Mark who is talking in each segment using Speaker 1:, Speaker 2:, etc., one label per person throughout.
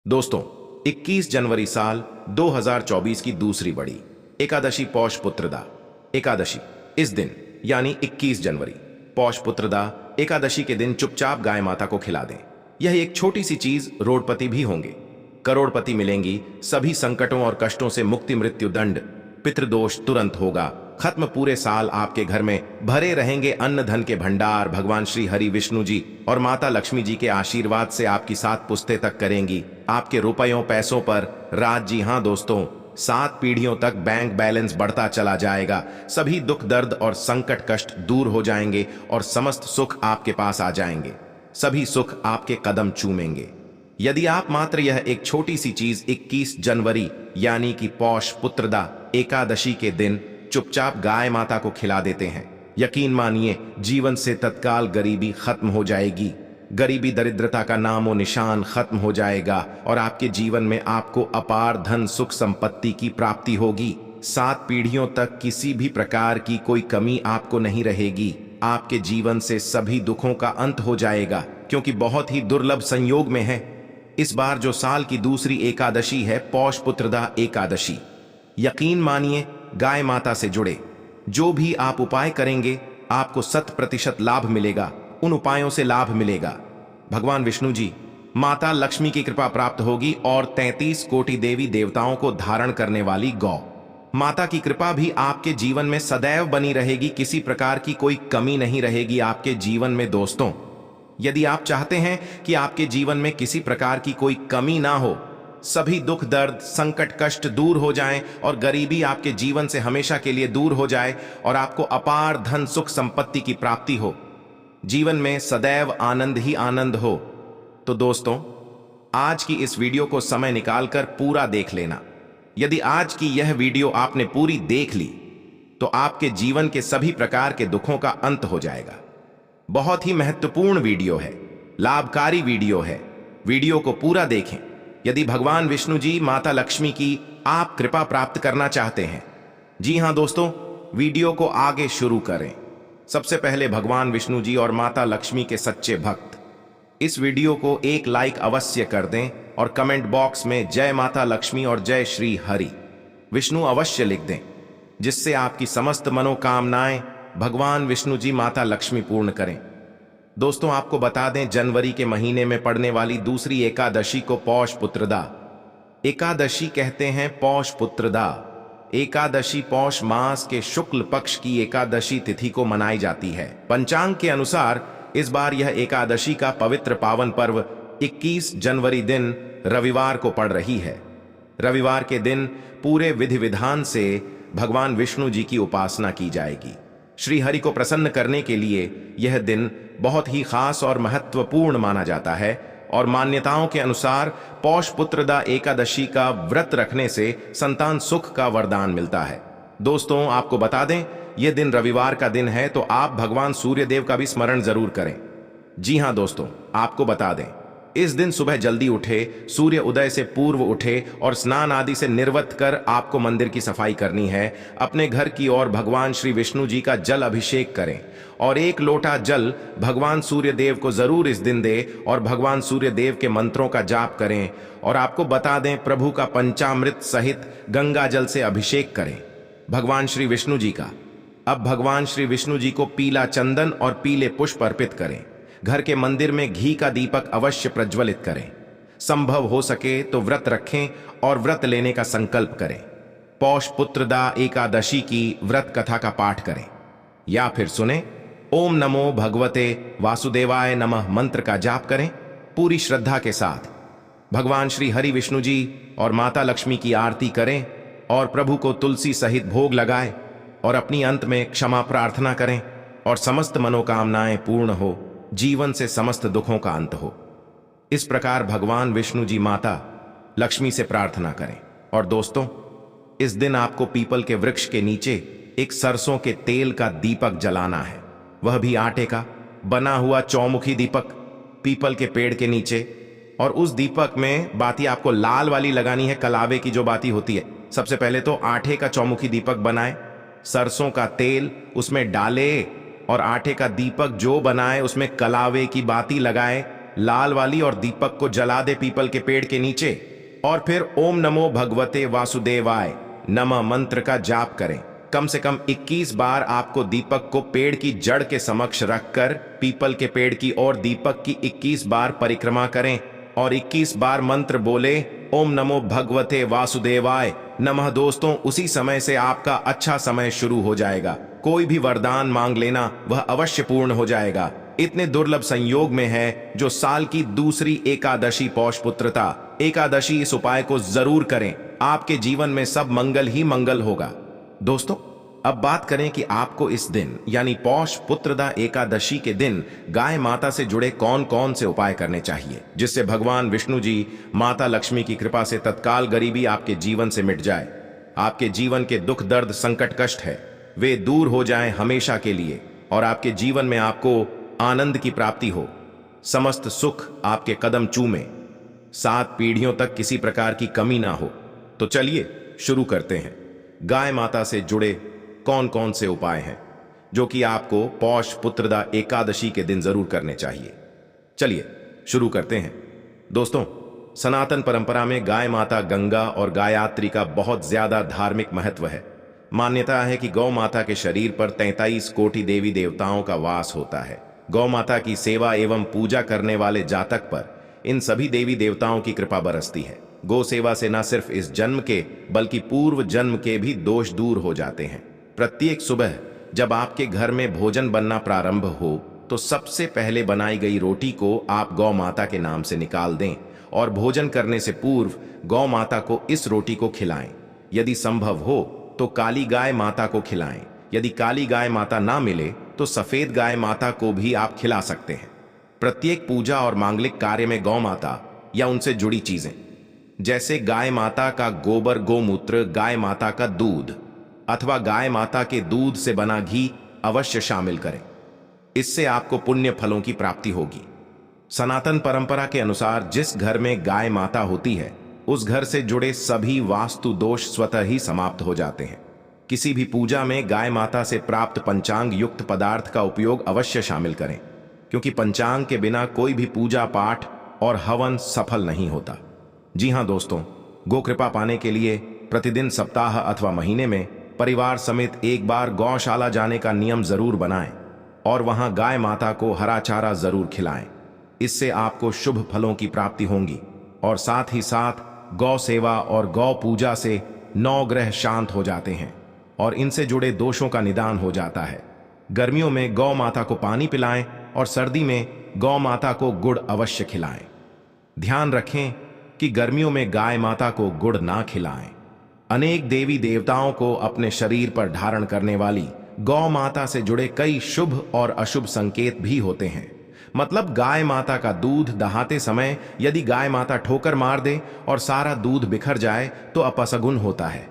Speaker 1: दोस्तों, 21 जनवरी साल 2024 की दूसरी बड़ी एकादशी पौष पुत्रदा एकादशी इस दिन यानी 21 जनवरी पौष पुत्रदा एकादशी के दिन चुपचाप गाय माता को खिला दें। यह एक छोटी सी चीज रोडपति भी होंगे, करोड़पति मिलेंगी, सभी संकटों और कष्टों से मुक्ति, मृत्यु दंड पितृदोष तुरंत होगा खत्म, पूरे साल आपके घर में भरे रहेंगे अन्न धन के भंडार। भगवान श्री हरि विष्णु जी और माता लक्ष्मी जी के आशीर्वाद से आपकी 7 पुश्तें तक करेंगी आपके रुपयों पैसों पर राज। जी हाँ दोस्तों, 7 पीढ़ियों तक बैंक बैलेंस बढ़ता चला जाएगा, सभी दुख दर्द और संकट कष्ट दूर हो जाएंगे और समस्त सुख आपके पास आ जाएंगे, सभी सुख आपके कदम चूमेंगे। यदि आप मात्र यह एक छोटी सी चीज 21 जनवरी यानी कि पौष पुत्रदा एकादशी के दिन चुपचाप गाय माता को खिला देते हैं, यकीन मानिए जीवन से तत्काल गरीबी खत्म हो जाएगी, गरीबी दरिद्रता का नामो निशान खत्म हो जाएगा और आपके जीवन में आपको अपार धन सुख संपत्ति की प्राप्ति होगी। 7 पीढ़ियों तक किसी भी प्रकार की कोई कमी आपको नहीं रहेगी, आपके जीवन से सभी दुखों का अंत हो जाएगा, क्योंकि बहुत ही दुर्लभ संयोग में है इस बार जो साल की दूसरी एकादशी है पौष पुत्रदा एकादशी। यकीन मानिए गाय माता से जुड़े जो भी आप उपाय करेंगे आपको 100% लाभ मिलेगा, उन उपायों से लाभ मिलेगा। भगवान विष्णु जी, माता लक्ष्मी की कृपा प्राप्त होगी और 33 कोटि देवी देवताओं को धारण करने वाली गौ माता की कृपा भी आपके जीवन में सदैव बनी रहेगी, किसी प्रकार की कोई कमी नहीं रहेगी आपके जीवन में। दोस्तों, यदि आप चाहते हैं कि आपके जीवन में किसी प्रकार की कोई कमी ना हो, सभी दुख दर्द संकट कष्ट दूर हो जाएं और गरीबी आपके जीवन से हमेशा के लिए दूर हो जाए और आपको अपार धन सुख संपत्ति की प्राप्ति हो, जीवन में सदैव आनंद ही आनंद हो, तो दोस्तों आज की इस वीडियो को समय निकालकर पूरा देख लेना। यदि आज की यह वीडियो आपने पूरी देख ली तो आपके जीवन के सभी प्रकार के दुखों का अंत हो जाएगा। बहुत ही महत्वपूर्ण वीडियो है, लाभकारी वीडियो है, वीडियो को पूरा देखें। यदि भगवान विष्णु जी माता लक्ष्मी की आप कृपा प्राप्त करना चाहते हैं, जी हां दोस्तों, वीडियो को आगे शुरू करें। सबसे पहले भगवान विष्णु जी और माता लक्ष्मी के सच्चे भक्त इस वीडियो को एक लाइक अवश्य कर दें और कमेंट बॉक्स में जय माता लक्ष्मी और जय श्री हरि विष्णु अवश्य लिख दें, जिससे आपकी समस्त मनोकामनाएं भगवान विष्णु जी माता लक्ष्मी पूर्ण करें। दोस्तों, आपको बता दें, जनवरी के महीने में पड़ने वाली दूसरी एकादशी को पौष पुत्रदा एकादशी कहते हैं। पौष पुत्रदा एकादशी पौष मास के शुक्ल पक्ष की एकादशी तिथि को मनाई जाती है। पंचांग के अनुसार इस बार यह एकादशी का पवित्र पावन पर्व 21 जनवरी दिन रविवार को पड़ रही है। रविवार के दिन पूरे विधि विधान से भगवान विष्णु जी की उपासना की जाएगी। श्री हरि को प्रसन्न करने के लिए यह दिन बहुत ही खास और महत्वपूर्ण माना जाता है और मान्यताओं के अनुसार पौष पुत्रदा एकादशी का व्रत रखने से संतान सुख का वरदान मिलता है। दोस्तों, आपको बता दें, यह दिन रविवार का दिन है तो आप भगवान सूर्य देव का भी स्मरण जरूर करें। जी हां दोस्तों, आपको बता दें, इस दिन सुबह जल्दी उठे, सूर्य उदय से पूर्व उठे और स्नान आदि से निर्वत कर आपको मंदिर की सफाई करनी है। अपने घर की ओर भगवान श्री विष्णु जी का जल अभिषेक करें और 1 लोटा जल भगवान सूर्य देव को जरूर इस दिन दे और भगवान सूर्य देव के मंत्रों का जाप करें। और आपको बता दें, प्रभु का पंचामृत सहित गंगा जल से अभिषेक करें भगवान श्री विष्णु जी का। अब भगवान श्री विष्णु जी को पीला चंदन और पीले पुष्प अर्पित करें। घर के मंदिर में घी का दीपक अवश्य प्रज्वलित करें। संभव हो सके तो व्रत रखें और व्रत लेने का संकल्प करें। पौष पुत्रदा एकादशी की व्रत कथा का पाठ करें या फिर सुने ओम नमो भगवते वासुदेवाय नमः मंत्र का जाप करें पूरी श्रद्धा के साथ। भगवान श्री हरि विष्णु जी और माता लक्ष्मी की आरती करें और प्रभु को तुलसी सहित भोग लगाएं और अपनी अंत में क्षमा प्रार्थना करें और समस्त मनोकामनाएं पूर्ण हो, जीवन से समस्त दुखों का अंत हो। इस प्रकार भगवान विष्णु जी माता लक्ष्मी से प्रार्थना करें। और दोस्तों, इस दिन आपको पीपल के वृक्ष के नीचे एक सरसों के तेल का दीपक जलाना है, वह भी आटे का बना हुआ चौमुखी दीपक पीपल के पेड़ के नीचे। और उस दीपक में बाती आपको लाल वाली लगानी है, कलावे की जो बाती होती है। सबसे पहले तो आटे का चौमुखी दीपक बनाए, सरसों का तेल उसमें डाले और आटे का दीपक जो बनाए उसमें कलावे की बाती लगाए, लाल वाली, और दीपक को जला दे पीपल के पेड़ के नीचे, और फिर ओम नमो भगवते वासुदेवाय नमः मंत्र का जाप करें। कम से कम 21 बार आपको दीपक को पेड़ की जड़ के समक्ष रखकर पीपल के पेड़ की ओर दीपक की 21 बार परिक्रमा करें और 21 बार मंत्र बोले ओम नमो भगवते वासुदेवाय नमः। दोस्तों, उसी समय से आपका अच्छा समय शुरू हो जाएगा। कोई भी वरदान मांग लेना वह अवश्य पूर्ण हो जाएगा। इतने दुर्लभ संयोग में है जो साल की दूसरी एकादशी पौषपुत्रता एकादशी, इस उपाय को जरूर करें। आपके जीवन में सब मंगल ही मंगल होगा। दोस्तों, अब बात करें कि आपको इस दिन यानी पौष पुत्रदा एकादशी के दिन गाय माता से जुड़े कौन कौन से उपाय करने चाहिए, जिससे भगवान विष्णु जी, माता लक्ष्मी की कृपा से तत्काल गरीबी आपके जीवन से मिट जाए। आपके जीवन के दुख दर्द संकट कष्ट है वे दूर हो जाएं हमेशा के लिए, और आपके जीवन में आपको आनंद की प्राप्ति हो। समस्त सुख आपके कदम चूमे, 7 पीढ़ियों तक किसी प्रकार की कमी ना हो। तो चलिए शुरू करते हैं। गाय माता से जुड़े कौन कौन से उपाय हैं जो कि आपको पौष पुत्रदा एकादशी के दिन जरूर करने चाहिए। चलिए शुरू करते हैं। दोस्तों, सनातन परंपरा में गाय माता गंगा और गायत्री का बहुत ज्यादा धार्मिक महत्व है। मान्यता है कि गौ माता के शरीर पर 33 कोटि देवी देवताओं का वास होता है। गौ माता की सेवा एवं पूजा करने वाले जातक पर इन सभी देवी देवताओं की कृपा बरसती है। गौ सेवा से न सिर्फ इस जन्म के बल्कि पूर्व जन्म के भी दोष दूर हो जाते हैं। प्रत्येक सुबह जब आपके घर में भोजन बनना प्रारंभ हो तो सबसे पहले बनाई गई रोटी को आप गौ माता के नाम से निकाल दें और भोजन करने से पूर्व गौ माता को इस रोटी को खिलाएं। यदि संभव हो तो काली गाय माता को खिलाएं। यदि काली गाय माता ना मिले तो सफेद गाय माता को भी आप खिला सकते हैं। प्रत्येक पूजा और मांगलिक कार्य में गौ माता या उनसे जुड़ी चीजें जैसे गाय माता का गोबर गोमूत्र, गाय माता का दूध अथवा गाय माता के दूध से बना घी अवश्य शामिल करें। इससे आपको पुण्य फलों की प्राप्ति होगी। सनातन परंपरा के अनुसार जिस घर में गाय माता होती है उस घर से जुड़े सभी वास्तु दोष स्वतः ही समाप्त हो जाते हैं। किसी भी पूजा में गाय माता से प्राप्त पंचांग युक्त पदार्थ का उपयोग अवश्य शामिल करें, क्योंकि पंचांग के बिना कोई भी पूजा पाठ और हवन सफल नहीं होता। जी हाँ दोस्तों, गो कृपा पाने के लिए प्रतिदिन, सप्ताह अथवा महीने में परिवार समेत एक बार गौशाला जाने का नियम जरूर बनाएं और वहां गाय माता को हरा चारा जरूर खिलाएं। इससे आपको शुभ फलों की प्राप्ति होगी और साथ ही साथ गौ सेवा और गौ पूजा से 9 ग्रह शांत हो जाते हैं और इनसे जुड़े दोषों का निदान हो जाता है। गर्मियों में गौ माता को पानी पिलाएं और सर्दी में गौ माता को गुड़ अवश्य खिलाएं। ध्यान रखें कि गर्मियों में गाय माता को गुड़ ना खिलाएं। अनेक देवी देवताओं को अपने शरीर पर धारण करने वाली गौ माता से जुड़े कई शुभ और अशुभ संकेत भी होते हैं। मतलब गाय माता का दूध दहाते समय यदि गाय माता ठोकर मार दे और सारा दूध बिखर जाए तो अपशगुन होता है।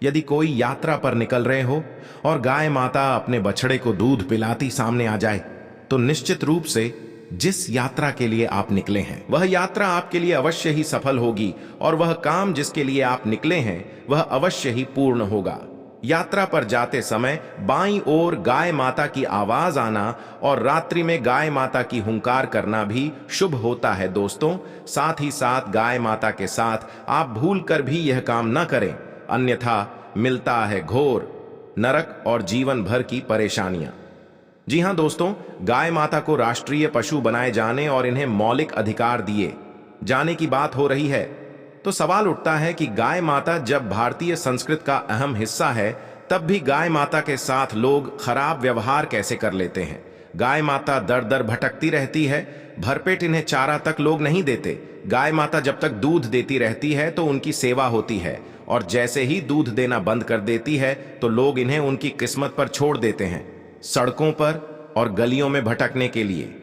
Speaker 1: यदि कोई यात्रा पर निकल रहे हो और गाय माता अपने बछड़े को दूध पिलाती सामने आ जाए तो निश्चित रूप से जिस यात्रा के लिए आप निकले हैं वह यात्रा आपके लिए अवश्य ही सफल होगी और वह काम जिसके लिए आप निकले हैं वह अवश्य ही पूर्ण होगा। यात्रा पर जाते समय बाईं ओर गाय माता की आवाज आना और रात्रि में गाय माता की हुंकार करना भी शुभ होता है। दोस्तों, साथ ही साथ गाय माता के साथ आप भूल कर भी यह काम न करें, अन्यथा मिलता है घोर नरक और जीवन भर की परेशानियां। जी हां दोस्तों, गाय माता को राष्ट्रीय पशु बनाए जाने और इन्हें मौलिक अधिकार दिए जाने की बात हो रही है तो सवाल उठता है कि गाय माता जब भारतीय संस्कृति का अहम हिस्सा है तब भी गाय माता के साथ लोग खराब व्यवहार कैसे कर लेते हैं। गाय माता दर दर भटकती रहती है, भरपेट इन्हें चारा तक लोग नहीं देते। गाय माता जब तक दूध देती रहती है तो उनकी सेवा होती है और जैसे ही दूध देना बंद कर देती है तो लोग इन्हें उनकी किस्मत पर छोड़ देते हैं, सड़कों पर और गलियों में भटकने के लिए।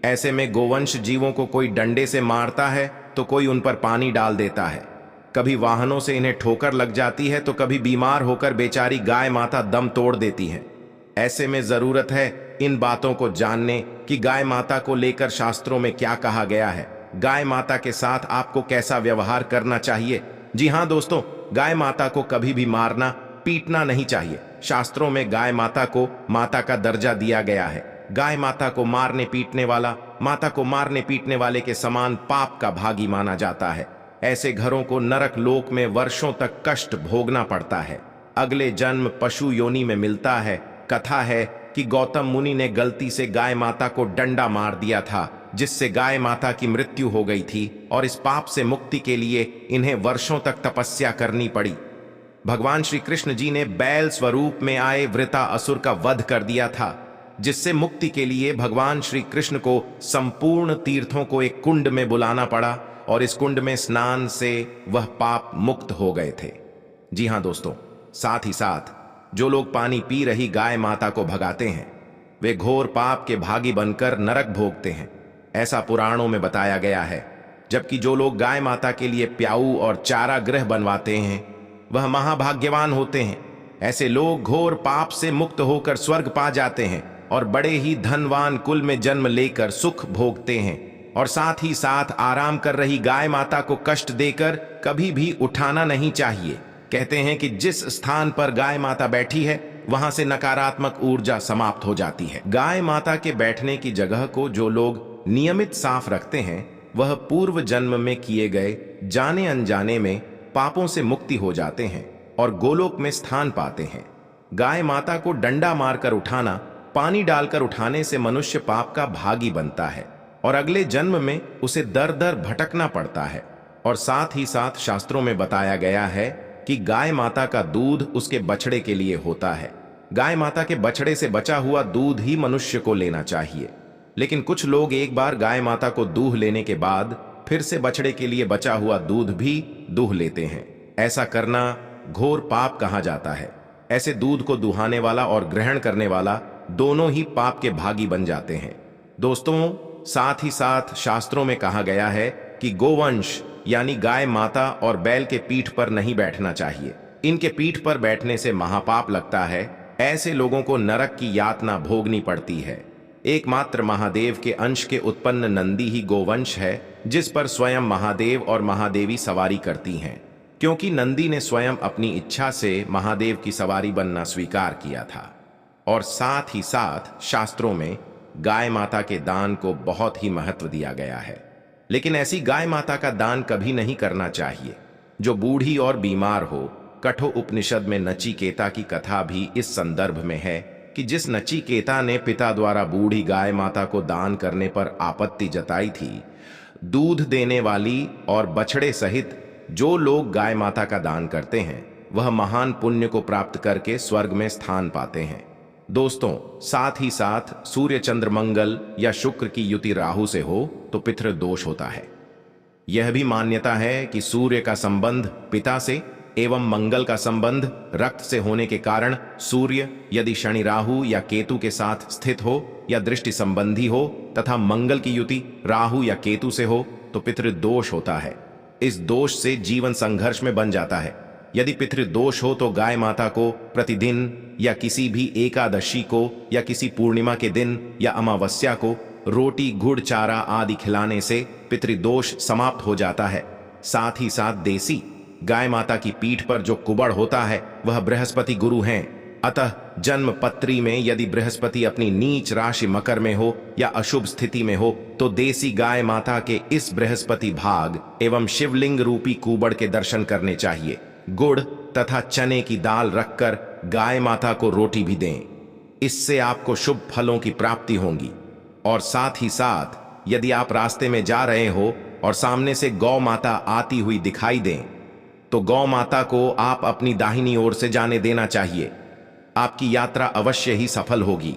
Speaker 1: ऐसे में गोवंश जीवों को कोई डंडे से मारता है तो कोई उन पर पानी डाल देता है। कभी वाहनों से इन्हें ठोकर लग जाती है तो कभी बीमार होकर बेचारी गाय माता दम तोड़ देती है। ऐसे में जरूरत है इन बातों को जानने कि गाय माता को लेकर शास्त्रों में क्या कहा गया है, गाय माता के साथ आपको कैसा व्यवहार करना चाहिए। जी हाँ दोस्तों, गाय माता को कभी भी मारना पीटना नहीं चाहिए। शास्त्रों में गाय माता को माता का दर्जा दिया गया है। गाय माता को मारने पीटने वाले के समान पाप का भागी माना जाता है। ऐसे घरों को नरक लोक में वर्षों तक कष्ट भोगना पड़ता है। अगले जन्म पशु योनि में मिलता है। कथा है कि गौतम मुनि ने गलती से गाय माता को डंडा मार दिया था, जिससे गाय माता की मृत्यु हो गई थी और इस पाप से मुक्ति के लिए इन्हें वर्षों तक तपस्या करनी पड़ी। भगवान श्री कृष्ण जी ने बैल स्वरूप में आए वृता असुर का वध कर दिया था, जिससे मुक्ति के लिए भगवान श्री कृष्ण को संपूर्ण तीर्थों को एक कुंड में बुलाना पड़ा और इस कुंड में स्नान से वह पाप मुक्त हो गए थे। जी हां दोस्तों, साथ ही साथ जो लोग पानी पी रही गाय माता को भगाते हैं, वे घोर पाप के भागी बनकर नरक भोगते हैं, ऐसा पुराणों में बताया गया है। जबकि जो लोग गाय माता के लिए प्याऊ और चारा गृह बनवाते हैं, वह महाभाग्यवान होते हैं। ऐसे लोग घोर पाप से मुक्त होकर स्वर्ग पा जाते हैं और बड़े ही धनवान कुल में जन्म लेकर सुख भोगते हैं। और साथ ही साथ आराम कर रही गाय माता को कष्ट देकर कभी भी उठाना नहीं चाहिए। कहते हैं कि जिस स्थान पर गाय माता बैठी है, वहां से नकारात्मक ऊर्जा समाप्त हो जाती है। गाय माता के बैठने की जगह को जो लोग नियमित साफ रखते हैं, वह पूर्व जन्म में किए गए जाने अनजाने में पापों से मुक्ति हो जाते हैं और गोलोक में स्थान पाते हैं। गाय माता को डंडा मारकर उठाना, पानी डालकर उठाने से मनुष्य पाप का भागी बनता है और अगले जन्म में उसे दर दर भटकना पड़ता है। और साथ ही साथ शास्त्रों में बताया गया है कि गाय माता का दूध उसके बछड़े के लिए होता है। गाय माता के बछड़े से बचा हुआ दूध ही मनुष्य को लेना चाहिए। लेकिन कुछ लोग एक बार गाय माता को दूह लेने के बाद फिर से बछड़े के लिए बचा हुआ दूध भी दूह लेते हैं। ऐसा करना घोर पाप कहा जाता है। ऐसे दूध को दुहाने वाला और ग्रहण करने वाला दोनों ही पाप के भागी बन जाते हैं। दोस्तों, साथ ही साथ शास्त्रों में कहा गया है कि गोवंश यानी गाय माता और बैल के पीठ पर नहीं बैठना चाहिए। इनके पीठ पर बैठने से महापाप लगता है। ऐसे लोगों को नरक की यातना भोगनी पड़ती है। एकमात्र महादेव के अंश के उत्पन्न नंदी ही गोवंश है, जिस पर स्वयं महादेव और महादेवी सवारी करती हैं, क्योंकि नंदी ने स्वयं अपनी इच्छा से महादेव की सवारी बनना स्वीकार किया था। और साथ ही साथ शास्त्रों में गाय माता के दान को बहुत ही महत्व दिया गया है। लेकिन ऐसी गाय माता का दान कभी नहीं करना चाहिए जो बूढ़ी और बीमार हो। कठो उपनिषद में नचिकेता की कथा भी इस संदर्भ में है कि जिस नचिकेता ने पिता द्वारा बूढ़ी गाय माता को दान करने पर आपत्ति जताई थी, दूध देने वाली और बछड़े सहित जो लोग गाय माता का दान करते हैं, वह महान पुण्य को प्राप्त करके स्वर्ग में स्थान पाते हैं। दोस्तों, साथ ही साथ सूर्य चंद्र मंगल या शुक्र की युति राहु से हो तो पितृदोष होता है। यह भी मान्यता है कि सूर्य का संबंध पिता से एवं मंगल का संबंध रक्त से होने के कारण सूर्य यदि शनि राहु या केतु के साथ स्थित हो या दृष्टि संबंधी हो तथा मंगल की युति राहु या केतु से हो तो पितृदोष होता है। इस दोष से जीवन संघर्ष में बन जाता है। यदि पितृदोष हो तो गाय माता को प्रतिदिन या किसी भी एकादशी को या किसी पूर्णिमा के दिन या अमावस्या को रोटी गुड़ चारा आदि खिलाने से पितृदोष समाप्त हो जाता है। साथ ही साथ देसी गाय माता की पीठ पर जो कुबड़ होता है वह बृहस्पति गुरु हैं। अतः जन्म पत्री में यदि बृहस्पति अपनी नीच राशि मकर में हो या अशुभ स्थिति में हो तो देसी गाय माता के इस बृहस्पति भाग एवं शिवलिंग रूपी कुबड़ के दर्शन करने चाहिए। गुड़ तथा चने की दाल रखकर गाय माता को रोटी भी दें। इससे आपको शुभ फलों की प्राप्ति होगी। और साथ ही साथ यदि आप रास्ते में जा रहे हो और सामने से गौ माता आती हुई दिखाई दें तो गौ माता को आप अपनी दाहिनी ओर से जाने देना चाहिए। आपकी यात्रा अवश्य ही सफल होगी।